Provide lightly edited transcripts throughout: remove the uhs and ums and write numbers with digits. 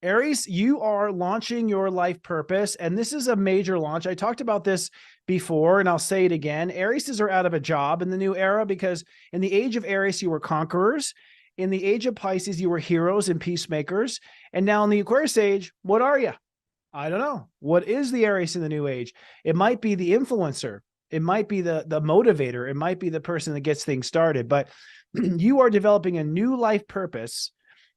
Aries, you are launching your life purpose, and this is a major launch. I talked about this before, and I'll say it again. Aries are out of a job in the new era because in the age of Aries, you were conquerors. In the age of Pisces, you were heroes and peacemakers. And now in the Aquarius age, what are you? I don't know. What is the Aries in the new age? It might be the influencer. It might be the motivator. It might be the person that gets things started. But you are developing a new life purpose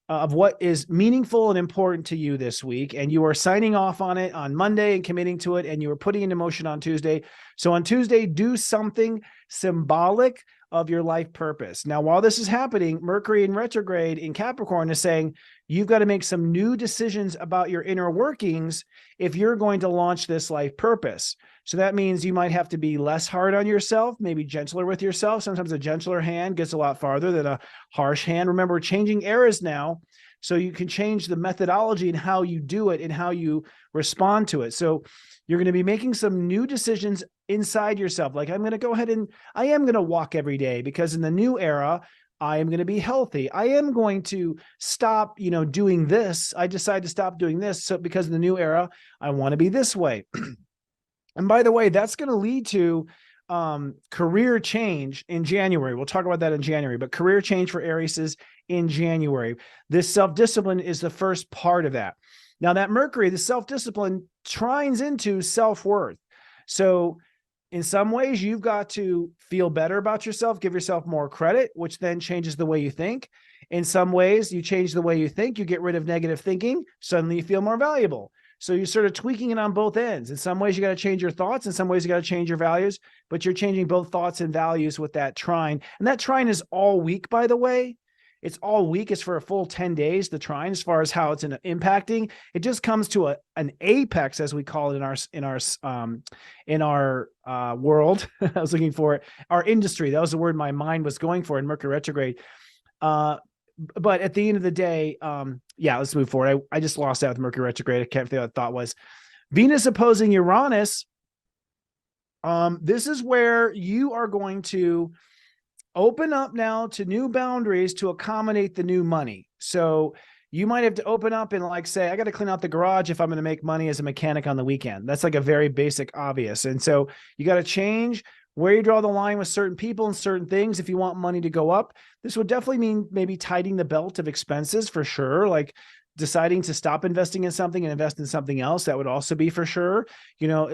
of what is meaningful and important to you this week. And you are signing off on it on Monday and committing to it. And you are putting into motion on Tuesday. So on Tuesday, do something symbolic of your life purpose. Now, while this is happening, Mercury in retrograde in Capricorn is saying you've got to make some new decisions about your inner workings if you're going to launch this life purpose. So that means you might have to be less hard on yourself, maybe gentler with yourself. Sometimes a gentler hand gets a lot farther than a harsh hand. Remember, we're changing eras now, so you can change the methodology and how you do it and how you respond to it. So you're going to be making some new decisions inside yourself. Like, I'm going to go ahead and I am going to walk every day because in the new era, I am going to be healthy. I am going to stop, doing this. I decide to stop doing this. So because in the new era, I want to be this way. And by the way, that's going to lead to career change in January. We'll talk about that in January, but career change for Aries is in January. This self-discipline is the first part of that. Now that Mercury, the self-discipline trines into self-worth. So in some ways, you've got to feel better about yourself, give yourself more credit, which then changes the way you think. In some ways, you change the way you think, you get rid of negative thinking, suddenly you feel more valuable. So you're sort of tweaking it on both ends. In some ways, you got to change your thoughts. In some ways, you got to change your values, but you're changing both thoughts and values with that trine. And that trine is all week, by the way. It's all week. It's for a full 10 days, the trine, as far as how it's impacting. It just comes to an apex, as we call it in our world. I was looking for it. Our industry. That was the word my mind was going for in Mercury retrograde. But at the end of the day, let's move forward. I just lost out with Mercury retrograde. I can't think what the thought was. Venus opposing Uranus. This is where you are going to open up now to new boundaries to accommodate the new money. So you might have to open up and say, I got to clean out the garage if I'm going to make money as a mechanic on the weekend. That's like a very basic obvious. And so you got to change where you draw the line with certain people and certain things if you want money to go up. This would definitely mean maybe tightening the belt of expenses for sure, like deciding to stop investing in something and invest in something else. That would also be for sure,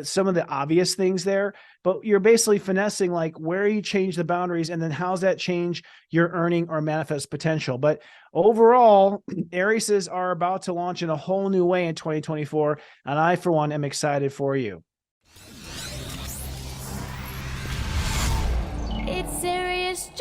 some of the obvious things there, but you're basically finessing where you change the boundaries and then how's that change your earning or manifest potential. But overall, Aries are about to launch in a whole new way in 2024. And I, for one, am excited for you. It's serious.